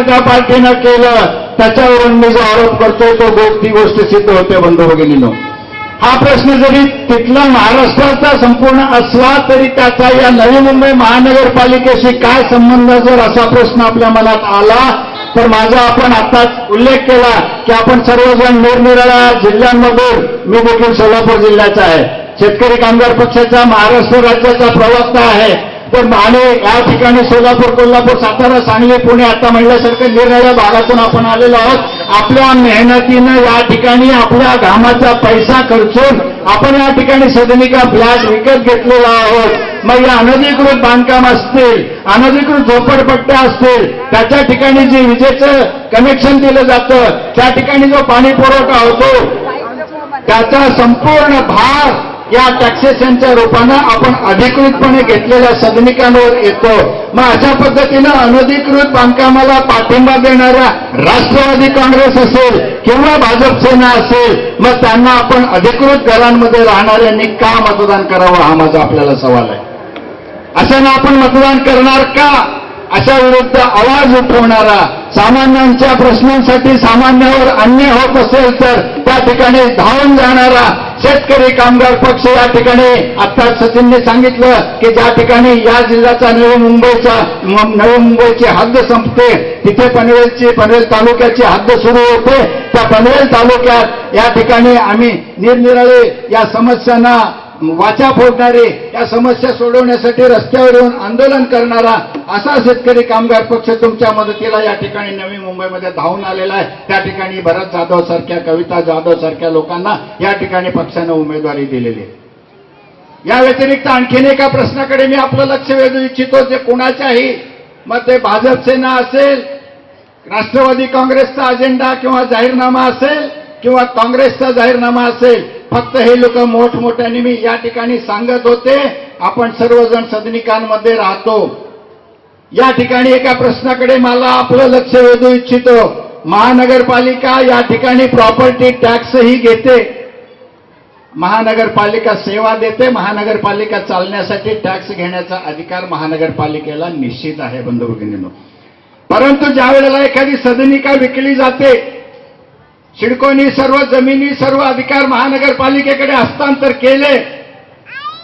जनता पार्टीनं केलं त्याच्यावरून मी जो आरोप करतोय तो ती गोष्ट सिद्ध होते बंधू भगिनींनो. हा प्रश्न जरी तिथला महाराष्ट्राचा संपूर्ण असला तरी त्याचा या नवी मुंबई महानगरपालिकेशी काय संबंध जर असा प्रश्न आपल्या मनात आला तर माझा आपण आताच उल्लेख केला की आपण सर्वजण निरनिराळ्या जिल्ह्यांमधून, मी देखील सोलापूर जिल्ह्याचा आहे, शेतकरी कामगार पक्षाचा महाराष्ट्र राज्याचा प्रवक्ता आहे, तर आणि या ठिकाणी सोलापूर, कोल्हापूर, सातारा, सांगली, पुणे आता म्हणल्यासारखं निरनिराळ्या भागातून आपण आलेलो आहोत. आपल्या मेहनतीनं या ठिकाणी आपल्या घामाचा पैसा खर्चून आपण या ठिकाणी सदनिका फ्लॅट विकत घेतलेला आहोत. मग या अनधिकृत बांधकाम असतील, अनधिकृत झोपडपट्ट्या असतील, त्याच्या ठिकाणी जे विजेचं कनेक्शन दिलं जातं, त्या ठिकाणी जो पाणी पुरवठा होतो, त्याचा संपूर्ण भार या टॅक्सेशनच्या रूपानं आपण अधिकृतपणे घेतलेल्या सदनिकांवर येतो. मग अशा पद्धतीनं अनधिकृत बांधकामाला पाठिंबा देणाऱ्या राष्ट्रवादी काँग्रेस असेल किंवा भाजप सेना असेल, मग त्यांना आपण अधिकृत घरांमध्ये राहणाऱ्यांनी का मतदान करावं हा माझा आपल्याला सवाल आहे. अशानं आपण मतदान करणार का? अशा विरुद्ध आवाज उठवणारा, सामान्यांच्या प्रश्नांसाठी सामान्यावर अन्याय होत असेल तर त्या ठिकाणी धावून जाणारा शेतकरी कामगार पक्ष या ठिकाणी आता सचिनने सांगितलं की ज्या ठिकाणी या जिल्ह्याचा नवी मुंबईची हद्द संपते तिथे पनवेल तालुक्याची हद्द सुरू होते. त्या पनवेल तालुक्यात या ठिकाणी आम्ही निरनिराळे या समस्यांना वाचा फोडणारे, या समस्या सोडवण्यासाठी रस्त्यावर येऊन आंदोलन करणारा असा शेतकरी कामगार पक्ष तुमच्या मदतीला या ठिकाणी नवी मुंबईमध्ये धावून आलेला आहे. त्या ठिकाणी भरत जाधव सारख्या, कविता जाधव सारख्या लोकांना या ठिकाणी पक्षानं उमेदवारी दिलेली आहे. या व्यतिरिक्त आणखीन एका प्रश्नाकडे मी आपलं लक्ष वेधू इच्छितो, जे कुणाच्याही, मग ते भाजप सेना असेल, राष्ट्रवादी काँग्रेसचा अजेंडा किंवा जाहीरनामा असेल किंवा काँग्रेसचा जाहीरनामा असेल, फक्त हे लोक मोठमोठ्याने मी या ठिकाणी सांगत होते, आपण सर्वजण सदनिकांमध्ये राहतो. या ठिकाणी एका प्रश्नाकडे मला आपलं लक्ष वेधू इच्छितो. महानगरपालिका या ठिकाणी प्रॉपर्टी टॅक्सही घेते, महानगरपालिका सेवा देते, महानगरपालिका चालण्यासाठी टॅक्स घेण्याचा अधिकार महानगरपालिकेला निश्चित आहे बंधू भगिनींनो. परंतु ज्या वेळेला एखादी सदनिका विकली जाते, सिडकोनी सर्व जमिनी, सर्व अधिकार महानगरपालिकेकडे हस्तांतर केले,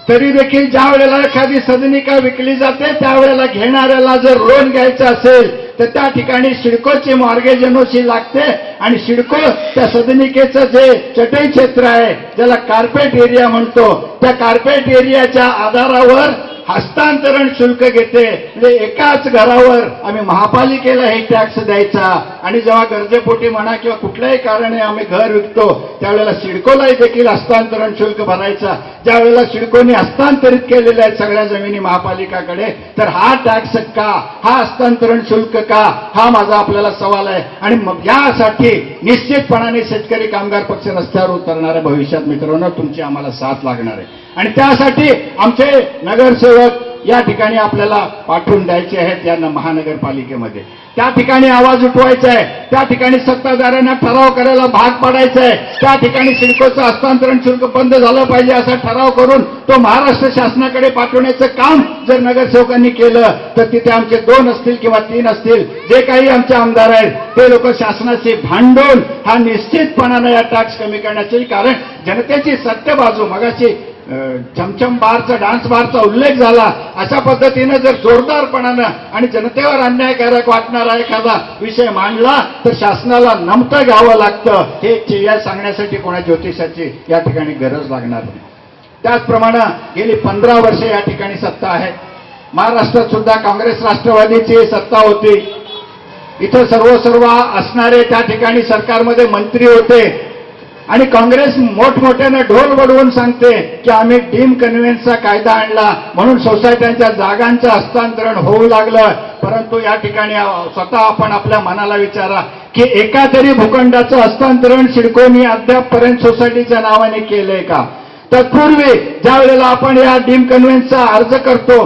तरी देखील ज्या वेळेला एखादी सदनिका विकली जाते त्यावेळेला घेणाऱ्याला जर लोन घ्यायचं असेल तर त्या ठिकाणी सिडकोची मॉर्गेज एनओसी लागते आणि सिडको त्या सदनिकेचं जे चटई क्षेत्र आहे ज्याला कार्पेट एरिया म्हणतो, त्या कार्पेट एरियाच्या आधारावर हस्तांतरण शुल्क घेते. म्हणजे एकाच घरावर आम्ही महापालिकेला हे टॅक्स द्यायचा आणि जेव्हा गरजेपोटी म्हणा किंवा कुठल्याही कारणे आम्ही घर विकतो त्यावेळेला सिडकोलाही देखील हस्तांतरण शुल्क भरायचा. ज्या वेळेला सिडकोने हस्तांतरित केलेल्या आहेत सगळ्या जमिनी महापालिकाकडे, तर हा टॅक्स का, हा हस्तांतरण शुल्क का, हा माझा आपल्याला सवाल आहे. आणि मग यासाठी निश्चितपणाने शेतकरी कामगार पक्ष रस्त्यावर उतरणार आहे भविष्यात. मित्रांनो, तुमची आम्हाला साथ लागणार आहे आणि त्यासाठी आमचे नगरसेवक या ठिकाणी आपल्याला पाठवून द्यायचे आहेत या महानगरपालिकेमध्ये. त्या ठिकाणी आवाज उठवायचा आहे, त्या ठिकाणी सत्ताधाऱ्यांना ठराव करायला भाग पाडायचा आहे, त्या ठिकाणी सिडकोचं हस्तांतरण शुल्क बंद झालं पाहिजे असा ठराव करून तो महाराष्ट्र शासनाकडे पाठवण्याचं काम जर नगरसेवकांनी केलं तर तिथे आमचे 2 असतील किंवा 3 असतील, जे काही आमचे आमदार आहेत ते लोक शासनाचे भांडवल हा निश्चितपणानं या टॅक्स कमी करण्याचे, कारण जनतेची सत्य बाजू, मगाची चमचम बारचा, डान्स बारचा उल्लेख झाला, अशा पद्धतीनं जर जोरदारपणानं आणि जनतेवर अन्यायकारक वाटणारा एखादा विषय मांडला तर शासनाला नमतं घ्यावं लागतं. हे या सांगण्यासाठी कोणा ज्योतिषाची या ठिकाणी गरज लागणार नाही. त्याचप्रमाणे गेली 15 वर्षे या ठिकाणी सत्ता आहे. महाराष्ट्रात सुद्धा काँग्रेस राष्ट्रवादीची सत्ता होती. इथं सर्व असणारे त्या ठिकाणी सरकारमध्ये मंत्री होते आणि काँग्रेस मोठमोठ्यानं ढोल बडवून सांगते की आम्ही डीम कन्व्हेन्सचा कायदा आणला म्हणून सोसायट्यांच्या जागांचं हस्तांतरण होऊ लागलं. परंतु या ठिकाणी स्वतः आपण आपल्या मनाला विचारा की एका तरी भूखंडाचं हस्तांतरण सिडकोनी अद्यापपर्यंत सोसायटीच्या नावाने केलंय का? तत्पूर्वी ज्या वेळेला आपण या डीम कन्व्हेन्सचा अर्ज करतो,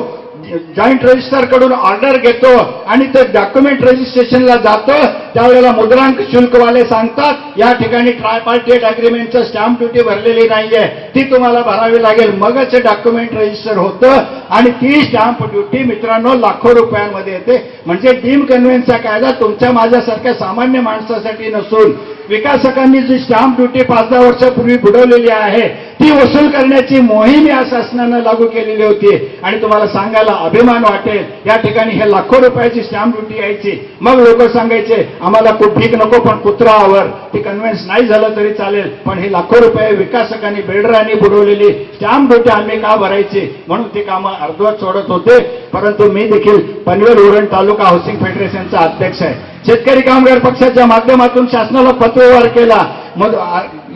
जॉईंट रजिस्ट्रार कडून ऑर्डर घेतो आणि ते डॉक्युमेंट रजिस्ट्रेशनला जातो, त्यावेळेला मुद्रांक शुल्कवाले सांगतात या ठिकाणी ट्रायपार्टिएट अग्रीमेंटचं स्टॅम्प ड्युटी भरलेली नाहीये, ती तुम्हाला भरावी लागेल, मगच डॉक्युमेंट रजिस्टर होतं. आणि ती स्टॅम्प ड्युटी मित्रांनो लाखो रुपयांमध्ये येते. म्हणजे डीम कन्व्हेन्सचा कायदा तुमच्या माझ्यासारख्या सामान्य माणसासाठी नसून विकासकांनी जी स्टॅम्प ड्युटी 5-10 वर्षापूर्वी बुडवलेली आहे ती वसूल करण्याची मोहीम या शासनानं लागू केलेली होती. आणि तुम्हाला सांगायला अभिमान वाटेल, या ठिकाणी हे लाखो रुपयाची स्टॅम्प ड्युटी यायची, मग लोक सांगायचे आम्हाला भीक नको पण कुत्रा आवर, ती कन्व्हेन्स नाही झालं तरी चालेल, पण हे लाखो रुपये विकासकांनी बिल्डरांनी बुडवलेली स्टॅम्प ड्युटी आम्ही का भरायची, म्हणून ती कामं अर्धवट सोडत होते. परंतु मी देखील पनवेल उरण तालुका हाऊसिंग फेडरेशनचा अध्यक्ष आहे. शेतकरी कामगार पक्षाच्या माध्यमातून शासनाला पत्रव्यवहार केला. मग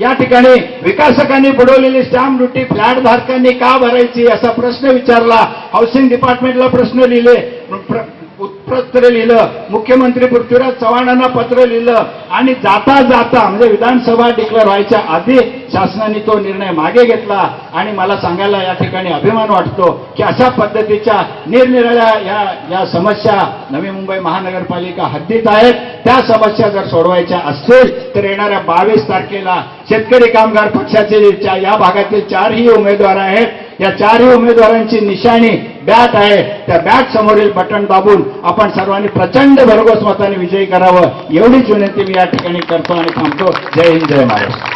या ठिकाणी विकासकांनी बुडवलेली स्टॅम्प ड्युटी फ्लॅट धारकांनी का भरायची असा प्रश्न विचारला. हाऊसिंग डिपार्टमेंटला प्रश्न लिहिले, पत्र लिहिलं, मुख्यमंत्री पृथ्वीराज चव्हाणांना पत्र लिहिलं आणि जाता जाता म्हणजे विधानसभा डिक्लेअर व्हायच्या आधी शासनाने तो निर्णय मागे घेतला. आणि मला सांगायला या ठिकाणी अभिमान वाटतो की अशा पद्धतीच्या निरनिराळ्या या समस्या नवी मुंबई महानगरपालिका हद्दीत आहेत. त्या समस्या जर सोडवायच्या असतील तर येणाऱ्या 22 तारखेला शेतकरी कामगार पक्षाचे या भागातील 4ही उमेदवार आहेत. या 4ही उमेदवारांची निशाणी बॅट आहे. त्या बॅट समोरील बटन दाबून आपण सर्वांनी प्रचंड भरघोस मताने विजयी करावं एवढीच विनंती मी या ठिकाणी करतो आणि थांबतो. जय हिंद, जय महाराष्ट्र.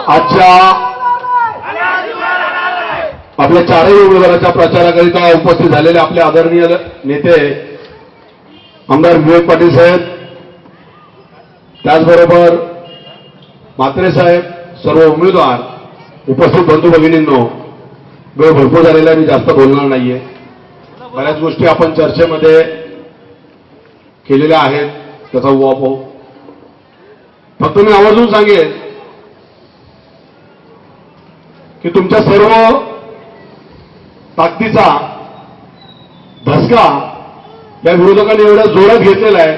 आजच्या आपल्या 4ही उमेदवाराच्या प्रचाराकरिता उपस्थित झालेले आपले आदरणीय नेते आमदार विवेक पाटील साहेब, त्याचबरोबर म्हात्रे साहेब, सर्व उमेदवार, उपस्थित बंधू भगिनींनो, वेळ भरपूर झालेला मी जास्त बोलणार नाहीये. बऱ्याच गोष्टी आपण चर्चेमध्ये केलेल्या आहेत, त्याचा उहापोह. फक्त मी आवर्जून सांगेन की तुमच्या सर्व ताकदीचा धसका या विरोधकांनी एवढ्या जोरात घेतलेला आहे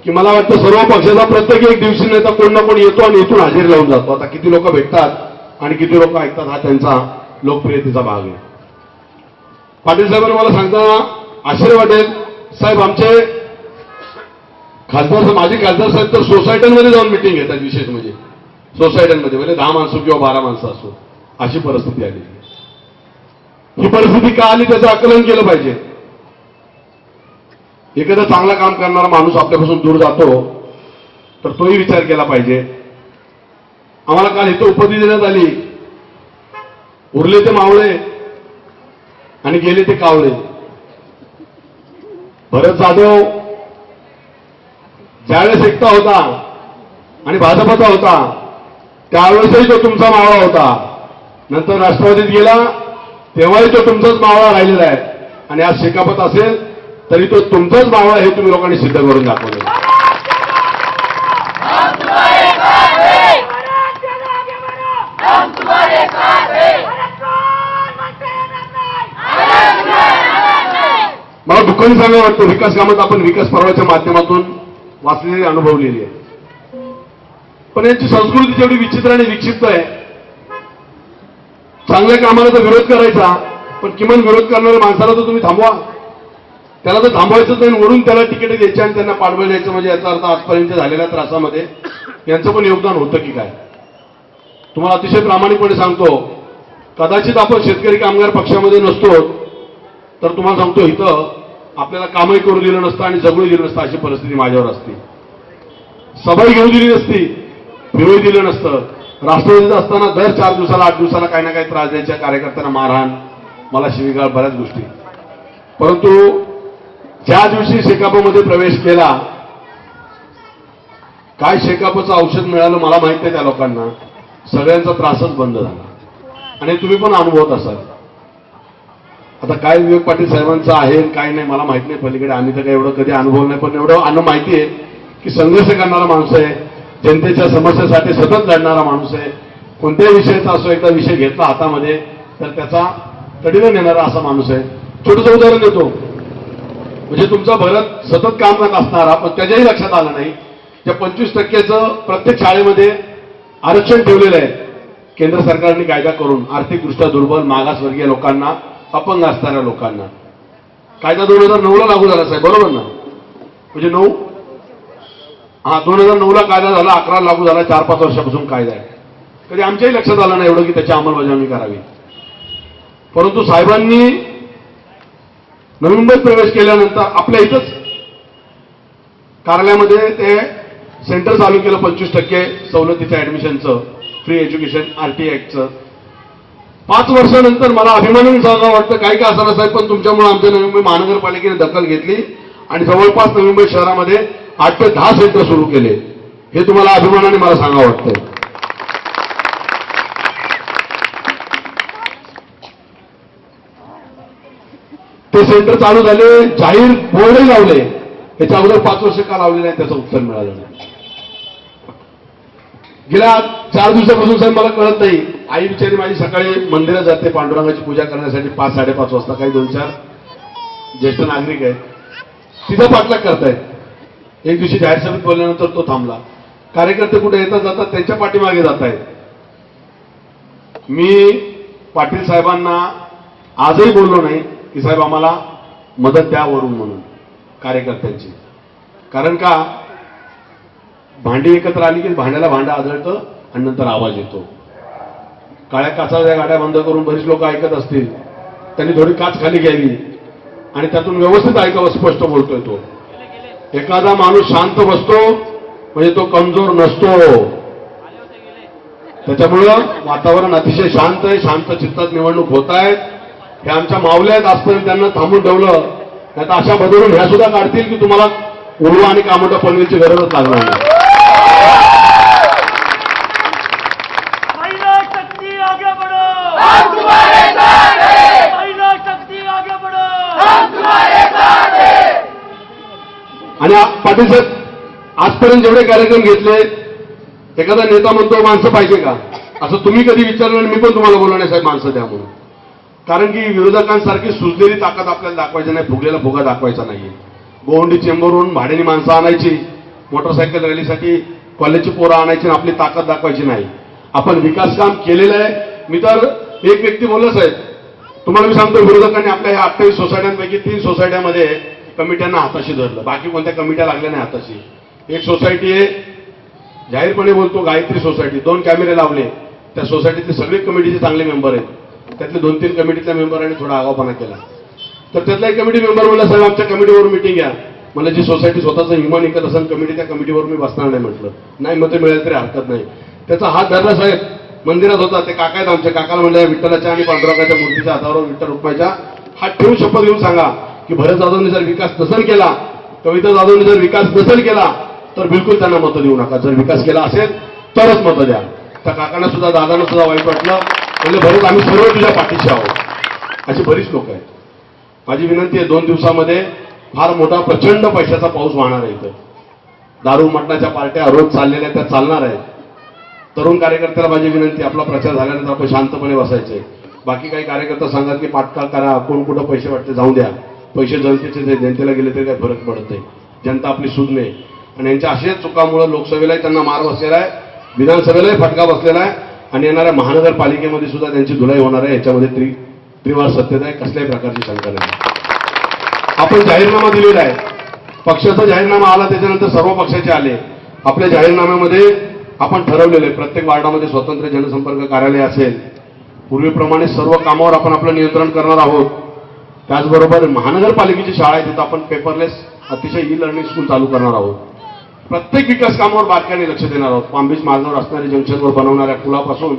की मला वाटतं सर्व पक्षाचा प्रत्येक एक दिवशी नेता कोण ना कोण येतो आणि इथून हजेरी लावून जातो. आता किती लोक भेटतात आणि किती लोक ऐकतात हा त्यांचा लोकप्रियतेचा भाग आहे. पाटील साहेबांनी मला सांगताना आश्चर्य वाटेल, साहेब आमचे खासदार, माझे खासदार साहेब तर सोसायट्यांमध्ये जाऊन मिटिंग घेतात, विशेष म्हणजे सोसायट्यांमध्ये, म्हणजे 10 माणसं किंवा 12 माणसं असो, अशी परिस्थिती आली. ही परिस्थिती का आली त्याचं आकलन केलं पाहिजे. एखादा चांगला काम करणारा माणूस आपल्यापासून दूर जातो तर तोही विचार केला पाहिजे. आम्हाला काल इथं उपाधी देण्यात आली, उरले ते मावळे आणि गेले ते कावळे. भरत जाधव ज्यावेळेस एकता होता आणि भाजपचा होता त्यावेळेसही तो तुमचा मावळा होता. नंतर राष्ट्रवादीत गेला तेव्हाही तो तुमचाच मावळा राहिलेला आहे. आणि आज शेकापत असेल तरी तो तुमचाच मावळा हे तुम्ही लोकांनी सिद्ध करून दाखवलं. मला दुःखाने सांगावं वाटतं, विकास कामात आपण विकास पर्वाच्या माध्यमातून वाचलेली, अनुभवलेली आहे, पण यांची संस्कृती जेवढी विचित्र आणि विक्षिप्त आहे. चांगल्या कामाला तर विरोध करायचा, पण किमान विरोध करणाऱ्या माणसाला तर तुम्ही थांबवा. त्याला तर थांबवायचं नाही, वरून त्याला तिकीट द्यायची आणि त्यांना पाठबळ द्यायचं. म्हणजे याचा अर्थ आजपर्यंत झालेल्या त्रासामध्ये यांचं पण योगदान होतं की काय. तुम्हाला अतिशय प्रामाणिकपणे सांगतो, कदाचित आपण शेतकरी कामगार पक्षामध्ये नसतो तर तुम्हाला सांगतो इथं आपल्याला कामही करू दिलं नसतं आणि जगू दिलं नसतं. अशी परिस्थिती माझ्यावर असते. सभा घेऊ दिली नसती, फिरवू दिलं नसतं. राष्ट्रवादीत असताना दर 4 दिवसाला 8 दिवसाला काही ना काही त्रास द्यायच्या, कार्यकर्त्यांना मारहाण, मला शिवीगाळ, बऱ्याच गोष्टी. परंतु ज्या दिवशी शेकापमध्ये प्रवेश केला, काय शेकापचं औषध मिळालं मला माहित आहे. त्या लोकांना सगळ्यांचा त्रासच बंद झाला आणि तुम्ही पण अनुभवत असाल. आता काय विवेक पाटील साहेबांचं आहे काय नाही मला माहित नाही, पलीकडे आम्ही तर काही एवढं कधी अनुभव नाही. पण एवढं माहिती आहे की संघर्ष करणारा माणूस आहे, जनतेच्या समस्येसाठी सतत लढणारा माणूस आहे. कोणत्याही विषयाचा असो, एकदा विषय घेतला हातामध्ये तर त्याचा तडीनं नेणारा असा माणूस आहे. छोटंसं उदाहरण देतो, म्हणजे तुमचा भरत सतत काम करत असणारा, पण त्याच्याही लक्षात आलं नाही त्या 25% प्रत्येक शाळेमध्ये आरक्षण ठेवलेलं आहे केंद्र सरकारने कायदा करून आर्थिकदृष्ट्या दुर्बल मागासवर्गीय लोकांना, अपंग असणाऱ्या लोकांना, कायदा 2009ला लागू झाला साहेब, बरोबर ना? म्हणजे 2009ला कायदा झाला, 11 लागू झाला, 4-5 वर्षापासून कायदा आहे. कधी आमच्याही लक्षात आलं नाही एवढं की त्याची अंमलबजावणी करावी. परंतु साहेबांनी नवी मुंबईत प्रवेश केल्यानंतर आपल्या इथंच कार्यालयामध्ये ते सेंटर चालू केलं 25% सवलतीच्या ऍडमिशनचं, फ्री एज्युकेशन RT ऍक्टचं. 5 वर्षानंतर मला अभिमानाने सांगावं वाटतं, काही का असणार साहेब, पण तुमच्यामुळे आमच्या नवी मुंबई महानगरपालिकेने दखल घेतली आणि जवळपास नवी मुंबई शहरामध्ये 8 ते 10 सेंटर सुरू केले. हे तुम्हाला अभिमानाने मला सांगावं वाटतंय. ते सेंटर चालू झाले, जाहीर बोर्डही लावले. त्याच्या अगोदर 5 वर्ष का लावले नाही त्याचं उत्तर मिळालं नाही. गेल्या 4 दिवसापासून साहेब मला कळत नाही, आई बिचारी माझी सकाळी मंदिरात जाते पांडुरंगाची पूजा करण्यासाठी 5-5:30 वाजता. काही 2-4 ज्येष्ठ नागरिक आहेत, तिचा पाठलाग करतायत. एक दिवशी जाहीर सभेत बोलल्यानंतर तो थांबला. कार्यकर्ते कुठे येतात जातात त्यांच्या पाठीमागे जात आहेत. मी पाटील साहेबांना आजही बोललो नाही की साहेब आम्हाला मदत द्या वरून म्हणून कार्यकर्त्यांची. कारण का, भांडी एकत्र आली की भांड्याला भांडं आदळतं आणि नंतर आवाज येतो. काळ्या काचाच्या गाड्या बंद करून बरीच लोक ऐकत असतील, त्यांनी थोडी काच खाली घ्यावी आणि त्यातून व्यवस्थित ऐकावं. स्पष्ट बोलतोय तो. एखादा माणूस शांत बसतो म्हणजे तो कमजोर नसतो. त्याच्यामुळं वातावरण अतिशय शांत आहे. शांत चित्तात निवडणूक होत आहेत. हे आमच्या मावल्या आहेत, आजपर्यंत त्यांना थांबून ठेवलं. आता अशा बदलून ह्या सुद्धा काढतील की तुम्हाला उलवा आणि कामोटा पनवेलची गरजच लागणार नाही. महिला शक्ती आगे बढ़ो, हम तुम्हारे साथ हैं. महिला शक्ती आगे बढ़ो, हम तुम्हारे साथ हैं. आणि पाटील साहेब आजपर्यंत जेवढे कार्यक्रम घेतले, एखादा नेता म्हणतो माणसं पाहिजे का, असं तुम्ही कधी विचारलं आणि मी पण तुम्हाला बोललो नाही साहेब माणसं द्या म्हणून. कारण की विरोधकांसारखी सुजलेली ताकद आपल्याला दाखवायची नाही, फुगलेला फुगा दाखवायचा नाहीये. गोवंडी चेंबरवरून भाड्याने माणसं आणायची, मोटरसायकल रॅलीसाठी कॉलेजची पोरं आणायची, आपली ताकद दाखवायची नाही. आपण विकास काम केलेलं आहे. मी तर एक व्यक्ती बोललो साहेब, तुम्हाला मी सांगतो, विरोधकांनी आपल्या या 28 सोसायट्यांपैकी 3 सोसायट्यामध्ये कमिट्यांना हाताशी धरलं, बाकी कोणत्या कमिट्या लागल्या नाही हाताशी. एक सोसायटी आहे, जाहीरपणे बोलतो, गायत्री सोसायटी, 2 कॅमेरे लावले. त्या सोसायटीतले सगळे कमिटीचे चांगले मेंबर आहेत. त्यातले 2-3 कमिटीतल्या मेंबरांनी थोडा आगाऊपणा केला. तर त्यातला एक कमिटी मेंबर म्हणला, साहेब आमच्या कमिटीवर मीटिंग घ्या. मला जी सोसायटी स्वतःचं हिमान विकत असेल कमिटी, त्या कमिटीवर मी बसणार नाही म्हटलं. नाही मतं मिळाली तरी हरकत नाही. त्याचा हात धरला साहेब, मंदिरात होता, ते काका आहेत आमच्या, काकाला म्हणलं विठ्ठलाच्या आणि पांडुरंगाच्या मूर्तीच्या हातावर विठ्ठल रुक्माईच्या हात ठेवून शपथ घेऊन सांगा की भरत जाधवने जर विकास नसेल केला, कविता जाधवने जर विकास नसेल केला तर बिलकुल त्यांना मतं देऊ नका. जर विकास केला असेल तरच मतं द्या. त्या काकांना सुद्धा, दादांना सुद्धा वाईट वाटलं. म्हणजे भरत आम्ही सर्व तुझ्या पाठीशी आहोत. अशी बरीच लोक आहेत. माझी विनंती आहे, 2 दिवसामध्ये फार मोठा प्रचंड पैशाचा पाऊस वाहणार आहे. इथं दारू मटणाच्या पार्ट्या रोज चाललेल्या त्या चालणार आहेत. तरुण कार्यकर्त्याला माझी विनंती, आपला प्रचार झाल्यानंतर आपण शांतपणे बसायचे. बाकी काही कार्यकर्ता सांगतात की पाठकाळ करा, कोण कुठं पैसे वाटते जाऊ द्या, पैसे जनतेचे, जनतेला गेले तरी काही फरक पडत नाही. जनता आपली सूद नाही. आणि यांच्या अशाच चुकामुळे लोकसभेलाही त्यांना मार बसलेला आहे, विधानसभेलाही फटका बसलेला आहे आणि येणाऱ्या महानगरपालिकेमध्ये सुद्धा त्यांची धुलाई होणार आहे. याच्यामध्ये त्रिवार सत्यता आहे, कसल्याही प्रकारची शंका नाही. आपण जाहीरनामा दिलेला आहे, पक्षाचा जाहीरनामा आला, त्याच्यानंतर सर्व पक्षाचे आले. आपल्या जाहीरनाम्यामध्ये आपण ठरवलेलं आहे, प्रत्येक वार्डामध्ये स्वतंत्र जनसंपर्क कार्यालय असेल. पूर्वीप्रमाणे सर्व कामावर आपण आपलं नियंत्रण करणार आहोत. त्याचबरोबर महानगरपालिकेची शाळा आहे, तिथं आपण पेपरलेस अतिशय ई-लर्निंग स्कूल चालू करणार आहोत. प्रत्येक विकास कामावर बारकाईने लक्ष देणार आहोत. पामबीच मार्गावर असणाऱ्या जंक्शनवर बनवणाऱ्या पुलापासून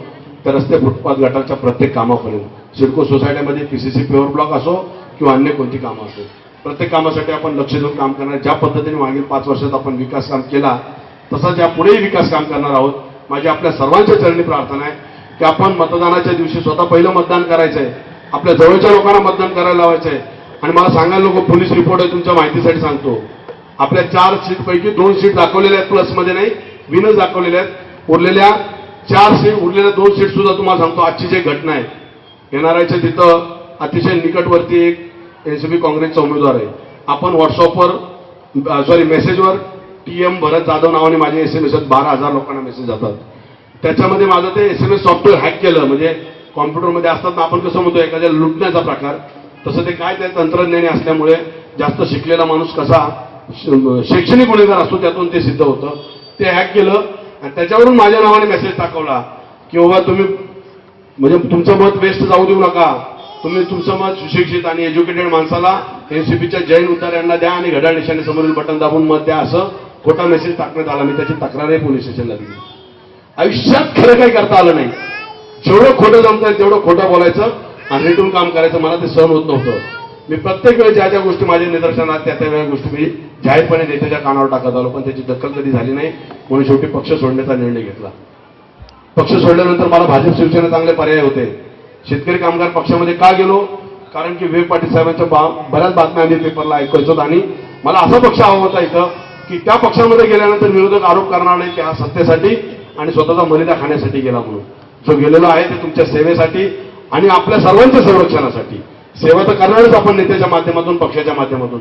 तर रस्ते, फुटपाथ, गटारच्या प्रत्येक कामापर्यंत, सिडको सोसायटीमध्ये PCC प्युअर ब्लॉक असो किंवा अन्य कोणती कामं असो, प्रत्येक कामासाठी आपण लक्ष देऊन काम करणार. ज्या पद्धतीने मागील 5 वर्षात आपण विकास काम केला तसंच यापुढेही विकास काम करणार आहोत. माझी आपल्या सर्वांच्या चरणी प्रार्थना आहे की आपण मतदानाच्या दिवशी स्वतः पहिलं मतदान करायचं आहे, आपल्या जवळच्या लोकांना मतदान करायला लावायचं आहे. आणि मला सांगायला नको, पोलीस रिपोर्ट आहे तुमच्या माहितीसाठी सांगतो, आपल्या 4 सीटपैकी 2 सीट दाखवलेल्या आहेत, प्लसमध्ये नाही, विनच दाखवलेल्या आहेत. उरलेल्या 4 सीट, उरलेल्या 2 सीट सुद्धा तुम्हाला सांगतो. आजची जी घटना आहे, येणाऱ्याच्या तिथं अतिशय निकटवर्ती एक NCP काँग्रेसचा उमेदवार आहे. आपण व्हॉट्सअपवर मेसेजवर TM भरत जाधव नावाने माझे SMS आहेत, 12,000 लोकांना मेसेज जातात. त्याच्यामध्ये माझं ते SMS सॉफ्टवेअर हॅक केलं. म्हणजे कॉम्प्युटरमध्ये असतात ना, आपण कसं म्हणतो एखाद्या लुटण्याचा प्रकार, तसं ते काय, त्या तंत्रज्ञानी असल्यामुळे जास्त शिकलेला माणूस कसा शैक्षणिक गुन्हेगार असतो त्यातून ते सिद्ध होतं. ते हॅक केलं आणि त्याच्यावरून माझ्या नावाने मेसेज टाकवला की बाबा तुम्ही म्हणजे तुमचं मत वेस्ट जाऊ देऊ नका, तुम्ही तुमचं मत सुशिक्षित आणि एज्युकेटेड माणसाला एनसीपीच्या जैन उद्धार यांना द्या आणि घड्याळ निशाणे समोरील बटन दाबून मत द्या, असं खोटा मेसेज टाकण्यात आला. मी त्याची तक्रारही पोलीस स्टेशनला दिली. आयुष्यात खरं काही करता आलं नाही. जेवढं खोटं जमता येईल तेवढं खोटं बोलायचं आणि रेटून काम करायचं. मला ते सहन होत नव्हतं. मी प्रत्येक वेळी ज्या ज्या गोष्टी माझ्या निदर्शनात त्या वेळेला गोष्टी मी जाहीरपणे नेत्याच्या कानावर टाकत आलो, पण त्याची दखल कधी झाली नाही. म्हणून शेवटी पक्ष सोडण्याचा निर्णय घेतला. पक्ष सोडल्यानंतर मला भाजप शिवसेना चांगले पर्याय होते. शेतकरी कामगार पक्षामध्ये का गेलो? कारण की विवेक पाटील साहेबांच्या बऱ्याच बातम्या आम्ही पेपरला ऐकायचो आणि मला असा पक्ष हवा होता इथं की त्या पक्षामध्ये गेल्यानंतर विरोधक आरोप करणार नाही की हा सत्तेसाठी आणि स्वतःचा मर्यादा खाण्यासाठी गेला म्हणून. जो गेलेलो आहे ते तुमच्या सेवेसाठी आणि आपल्या सर्वांच्या संरक्षणासाठी. सेवा तर करणारच आपण नेत्याच्या माध्यमातून, पक्षाच्या माध्यमातून,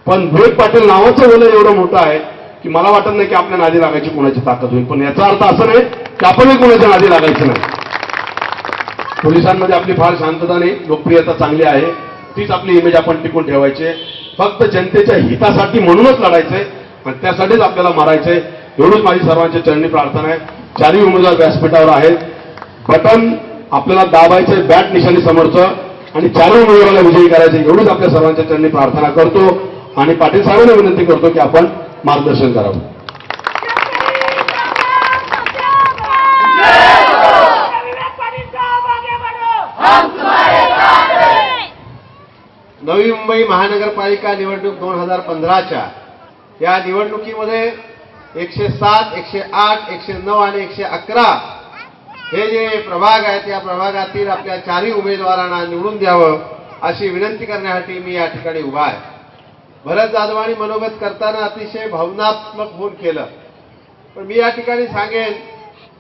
पण विवेक पाटील नावाचं वलय एवढं मोठं आहे की मला वाटत नाही की आपल्या नादी लागायची कोणाची ताकद होईल. पण याचा अर्थ असं नाही की आपणही कोणाच्या नादी लागायचं नाही. पोलिसांमध्ये आपली फार शांतता नाही, लोकप्रियता चांगली आहे, तीच आपली इमेज आपण टिकून ठेवायची. फक्त जनतेच्या हितासाठी म्हणूनच लढायचंय आणि त्यासाठीच आपल्याला मारायचंय. एवढीच माझी सर्वांच्या चरणी प्रार्थना आहे. चारही उमेदवार व्यासपीठावर आहेत. बटन आपल्याला दाबायचंय बॅट निशाणी समोरचं आणि चारही उमेदवाराला विजयी करायचं, एवढीच आपल्या सर्वांच्या चरणी प्रार्थना करतो आणि पाटील साहेबांना विनंती करतो की आपण मार्गदर्शन करावं. नवी मुंबई महानगरपालिका निवडणूक 2015च्या या निवडणुकीमध्ये 107, 108, 109 आणि 111 हे जे प्रभाग आहेत, या प्रभागातील आपल्या चारही उमेदवारांना निवडून द्यावं अशी विनंती करण्यासाठी मी या ठिकाणी उभा आहे. भरत जाधवांनी मनोगत करताना अतिशय भावनात्मक होऊन केलं. पण मी या ठिकाणी सांगेन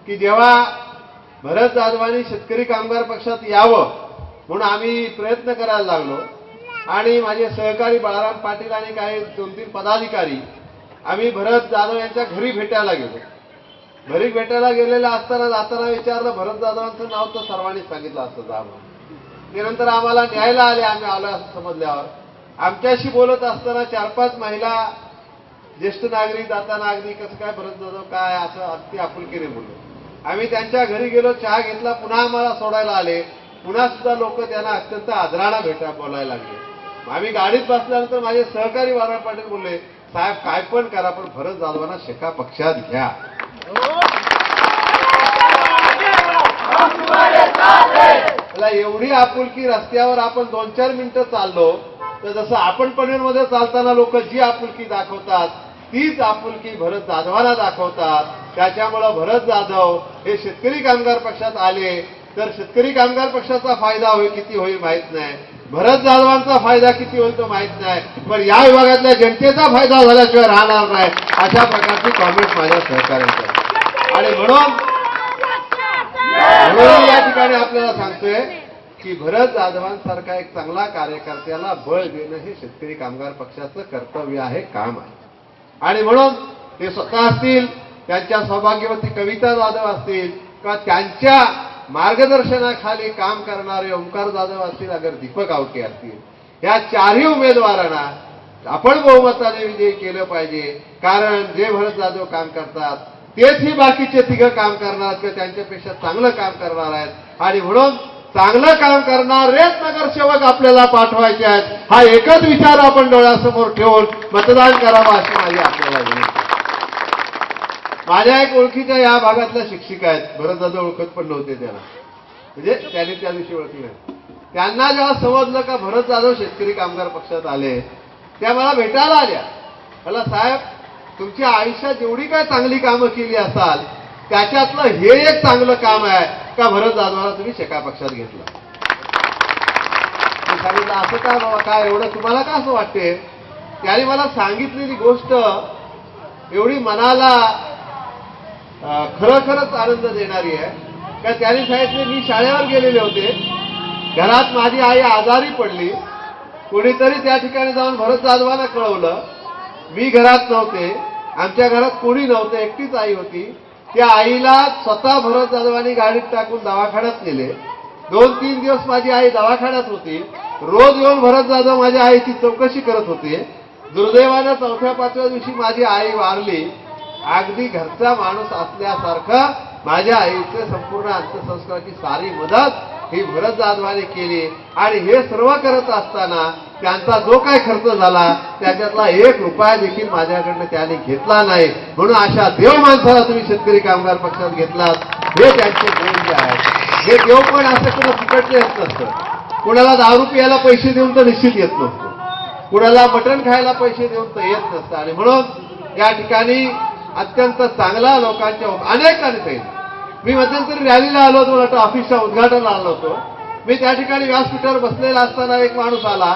की जेव्हा भरत जाधवांनी शेतकरी कामगार पक्षात यावं म्हणून आम्ही प्रयत्न करायला लागलो आणि माझे सहकारी बाळाराम पाटील आणि काही 2-3 पदाधिकारी आम्ही भरत जाधव यांच्या घरी भेटायला गेलो. घरी भेटायला गेलेलं असताना जाताना विचारलं, भरत जाधवांचं नाव तर सर्वांनी सांगितलं असतं जा म्हणून. त्यानंतर आम्हाला न्यायला आले, आम्ही आलो असं समजल्यावर आमच्याशी बोलत असताना 4-5 महिला ज्येष्ठ नागरिक जाताना अगदी कसं काय भरत जाधव काय असं अगदी आपुलकीने बोललो. आम्ही त्यांच्या घरी गेलो, चहा घेतला, पुन्हा आम्हाला सोडायला आले. पुन्हा सुद्धा लोक त्यांना अत्यंत आदरानं बोलायला लागले. आम्ही गाडीत बसल्यानंतर माझे सहकारी बाळाराम पाटील बोलले, साहेब काय पण करा पण भरत जाधवांना शेका पक्षात घ्या. मला एवढी आपुलकी, रस्त्यावर आपण 2-4 मिनिटं चाललो तर जसं आपण पनवेलमध्ये चालताना लोक जी आपुलकी दाखवतात तीच आपुलकी भरत जाधवांना दाखवतात. त्याच्यामुळं भरत जाधव हे शेतकरी कामगार पक्षात आले तर शेतकरी कामगार पक्षाचा फायदा किती होईल माहित नाही, भरत जाधवांचा फायदा किती होईल तो माहित नाही, पण या विभागातल्या जनतेचा फायदा झाल्याशिवाय राहणार नाही अशा प्रकारची कॉमेंट माझ्या सहकार्यांची. आणि म्हणून या ठिकाणी आपल्याला सांगतोय की भरत जाधवांसारखा एक चांगला कार्यकर्त्याला बळ देणं हे शेतकरी कामगार पक्षाचं कर्तव्य आहे, काम आहे. आणि म्हणून ते स्वतः असतील, त्यांच्या सौभाग्यवती कविता जाधव असतील किंवा त्यांच्या मार्गदर्शनाखाली काम करणारे ओंकार जाधव असतील, अगर दीपक आवटे असतील, या चारही उमेदवारांना आपण बहुमताने विजयी केलं पाहिजे. कारण जे भरत जाधव काम करतात तेच ही बाकीचे 3 काम करणार किंवा त्यांच्यापेक्षा चांगलं काम करणार आहेत. आणि म्हणून चांगलं काम करणारेच नगरसेवक आपल्याला पाठवायचे आहेत. हा एकच विचार आपण डोळ्यासमोर ठेवून मतदान करावं अशी माझी आपल्याला विनंती. माझ्या एक ओळखीच्या या भागातल्या शिक्षिका आहेत, भरत जाधव ओळखत पण नव्हते त्यांना, म्हणजे त्यांनी त्या दिवशी ओळखले. त्यांना जेव्हा समजलं का भरत जाधव शेतकरी कामगार पक्षात आले, त्या मला भेटायला आल्या. मला साहेब तुमच्या आयुष्यात जेवढी काय चांगली कामं केली असाल त्याच्यातलं हे एक चांगलं काम आहे का भरत जाधवाला तुम्ही शेका पक्षात घेतलं. मी सांगितलं असं का बाबा, काय एवढं तुम्हाला का असं वाटते. त्याने मला सांगितलेली गोष्ट एवढी मनाला खरंच आनंद देणारी आहे का त्याने सांगितले, मी शाळेवर गेलेले होते, घरात माझी आई आजारी पडली, कोणीतरी त्या ठिकाणी जाऊन भरत जाधवांना कळवलं. मी घरात नव्हते, आमच्या घरात कोणी नव्हतं, एकटीच आई होती. त्या आईला स्वतः भरत जाधवांनी गाडीत टाकून दवाखान्यात नेले. 2-3 दिवस माझी आई दवाखान्यात होती. रोज येऊन भरत जाधव माझ्या आईची चौकशी करत होते. दुर्दैवानं 4-5व्या दिवशी माझी आई वारली. अगदी घरचा माणूस असल्यासारखं माझ्या आईचे संपूर्ण अंत्यसंस्काराची सारी मदत ही भरत जाधवाने केली. आणि हे सर्व करत असताना त्यांचा जो काही खर्च झाला त्याच्यातला 1 रुपया देखील माझ्याकडनं त्याने घेतला नाही. म्हणून अशा देव माणसाला तुम्ही शेतकरी कामगार पक्षात घेतलात, हे त्यांचे गुण जे आहेत. हे देव पण असं कुणा फुकटले येत नसतं. कुणाला दारू प्यायला पैसे देऊन तर निश्चित येत नसतो, कुणाला मटण खायला पैसे देऊन तर येत नसतं. आणि म्हणून या ठिकाणी अत्यंत चांगला लोकांच्या अनेकांनी सांगितलं. मी मध्यंतरी रॅलीला आलो होतो, मला ऑफिसच्या उद्घाटनाला आलो होतो. मी त्या ठिकाणी व्यासपीठावर बसलेला असताना एक माणूस आला.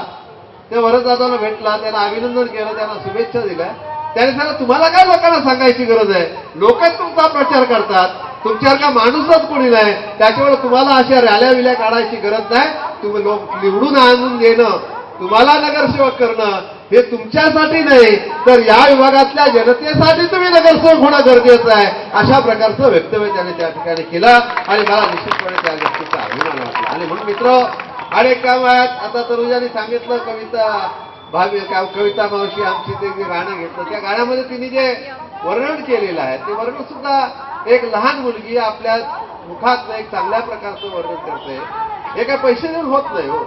त्या भरत जाधवला भेटला, त्यांना अभिनंदन केलं, त्यांना शुभेच्छा दिल्या. त्याने सांगितलं, तुम्हाला काय लोकांना सांगायची गरज आहे, लोकच तुमचा प्रचार करतात, तुमच्यासारखा माणूसच कोणी नाही, त्याच्यामुळे तुम्हाला अशा रॅल्या विल्या काढायची गरज नाही. तुम्ही लोक निवडून आणून देणं, तुम्हाला नगरसेवक करणं हे तुमच्यासाठी नाही तर या विभागातल्या जनतेसाठी तुम्ही नगरसेवक होणं गरजेचं आहे. अशा प्रकारचं वक्तव्य त्याने त्या ठिकाणी केलं आणि मला निश्चितपणे त्या गोष्टीचा अभिमान वाटला. आणि म्हणून मित्र, अनेक काम आहेत. आता तनुजाने सांगितलं कविता मावशी आमची ते जे गाणं घेतलं, त्या गाण्यामध्ये तिने जे वर्णन केलेलं आहे ते वर्णन सुद्धा एक लहान मुलगी आपल्या मुखात एक चांगल्या प्रकारचं वर्णन करते. हे काय पैसे देऊन होत नाही हो.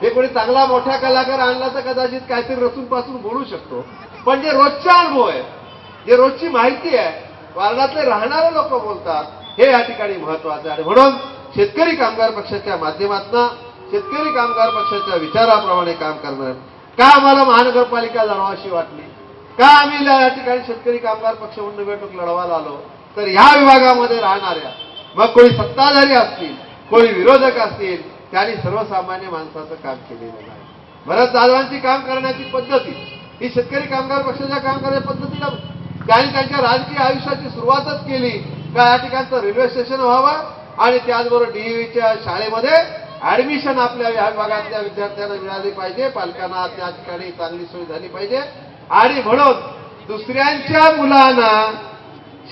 हे कोणी चांगला मोठा कलाकार आणला तर कदाचित काहीतरी रचून पासून बोलू शकतो, पण जे रोजचा अनुभव आहे, जे रोजची माहिती आहे, वार्डातले राहणारे लोक बोलतात, हे या ठिकाणी महत्वाचं आहे. म्हणून शेतकरी कामगार पक्षाच्या माध्यमातून शेतकरी कामगार पक्षाच्या विचाराप्रमाणे काम करणार. का आम्हाला महानगरपालिका लढवाशी वाटली, का आम्ही या ठिकाणी शेतकरी कामगार पक्ष म्हणून निवडणूक लढवायला आलो, तर ह्या विभागामध्ये राहणाऱ्या मग कोणी सत्ताधारी असतील, कोणी विरोधक असतील, त्यांनी सर्वसामान्य माणसाचं काम केलेलं नाही. भरत जाधवांची काम करण्याची पद्धती ही शेतकरी कामगार पक्षाच्या काम करण्याच्या पद्धतीला त्यांनी त्यांच्या राजकीय आयुष्याची सुरुवातच केली का या ठिकाणचं रेल्वे स्टेशन व्हावं आणि त्याचबरोबर डीईच्या शाळेमध्ये ऍडमिशन आपल्या या विभागातल्या विद्यार्थ्यांना मिळाली पाहिजे, पालकांना त्या ठिकाणी चांगली सोय झाली पाहिजे. आणि म्हणून दुसऱ्यांच्या मुलांना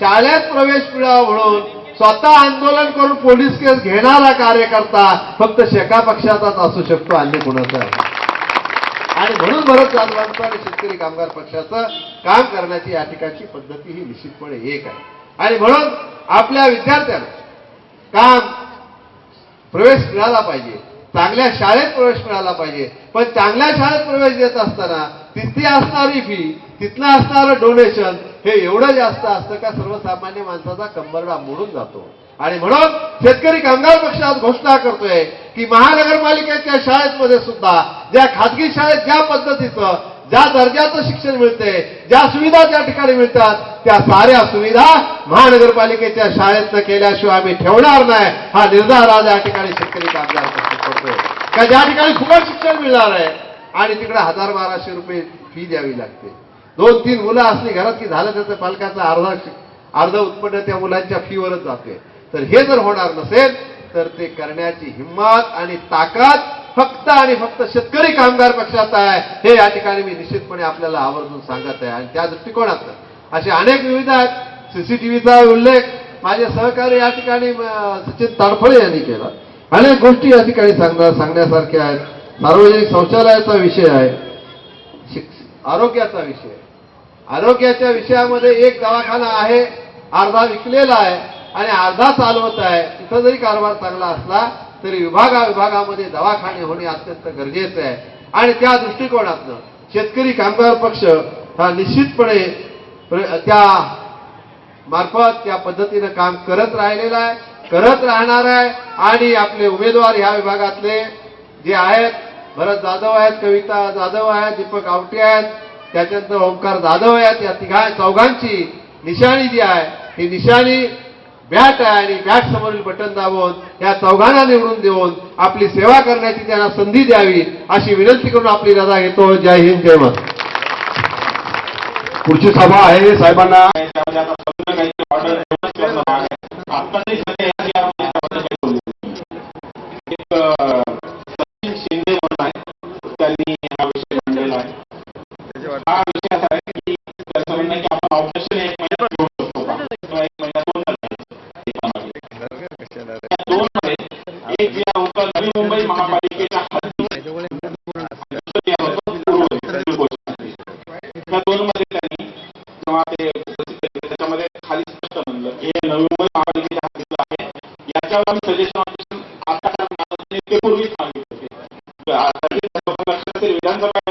शाळेत प्रवेश मिळावा म्हणून स्वतः आंदोलन करून पोलीस केस घेणारा कार्यकर्ता फक्त शेका पक्षाचाच असू शकतो, अन्य कुणाचा आहे. आणि म्हणून भरत जाधवांचं आणि शेतकरी कामगार पक्षाचं काम करण्याची या ठिकाणची पद्धती ही निश्चितपणे एक आहे. आणि म्हणून आपल्या विद्यार्थ्यांना काम प्रवेश मिळाला पाहिजे, चांगल्या शाळेत प्रवेश मिळाला पाहिजे. पण चांगल्या शाळेत प्रवेश देत असताना तिथे असणारी फी, तिथनं असणारं डोनेशन हे एवढं जास्त असतं का सर्वसामान्य माणसाचा कंबरडा मोडून जातो. आणि म्हणून शेतकरी कामगार पक्ष आज घोषणा करतोय की महानगरपालिकेच्या शाळेमध्ये सुद्धा ज्या खाजगी शाळेत ज्या पद्धतीचं ज्या दर्जाचं शिक्षण मिळते, ज्या सुविधा त्या ठिकाणी मिळतात, त्या साऱ्या सुविधा महानगरपालिकेच्या शाळेतनं केल्याशिवाय आम्ही ठेवणार नाही. हा निर्धार आज या ठिकाणी शेतकरी कामगार पक्ष करतोय का ज्या ठिकाणी फुकट शिक्षण मिळणार आहे आणि तिकडे 1000-1200 रुपये फी द्यावी लागते. 2-3 मुलं असली घरात की झालं त्याचं पालकाचं अर्ध उत्पन्न त्या मुलांच्या फीवरच जाते. तर हे जर होणार नसेल तर ते करण्याची हिंमत आणि ताकद फक्त आणि फक्त शेतकरी कामगार पक्षात आहे, हे या ठिकाणी मी निश्चितपणे आपल्याला आवर्जून सांगत आहे. आणि त्या दृष्टिकोनातून असे अनेक विविध आहेत. सीसीटीव्हीचा उल्लेख माझे सहकारी या ठिकाणी सचिन ताडफळे यांनी केला. अनेक गोष्टी या ठिकाणी सांगण्यासारख्या आहेत. सार्वजनिक शौचालयाचा विषय आहे, आरोग्याचा विषय. आरोग्याच्या विषयामध्ये एक दवाखाना आहे, अर्धा विकलेला आहे आणि अर्धा चालवत आहे. तिथं जरी कारभार चांगला असला तरी विभागामध्ये दवाखाने होणे अत्यंत गरजेचे आहे. आणि त्या दृष्टिकोनातून शेतकरी कामगार पक्ष हा निश्चितपणे त्या मार्फत त्या पद्धतीनं काम करत राहिलेला आहे, करत राहणार आहे. आणि आपले उमेदवार ह्या विभागातले जे आहेत, भरत जाधव आहेत, कविता जाधव आहेत, दीपक आवटे आहेत, त्याच्यानंतर ओंकार जाधव आहेत, या चौघांची निशाणी जी आहे ही निशाणी बॅट आहे. आणि बॅट समोरील बटन दाबून या चौघांना निवडून देऊन आपली सेवा करण्याची त्यांना संधी द्यावी अशी विनंती करून आपली रजा घेतो. जय हिंद, जय महाराष्ट्र. पुढची सभा आहे साहेबांना शिंदे म्हणून आहे, त्यांनी हा विषय मांडलेला आहे. हा विषय असा आहे की त्याचं म्हणणं की आपण ऑपरेशन 1 महिन्यात घेऊ शकतो का, किंवा 1 महिन्यात 2 लक्षात असेल विधानसभा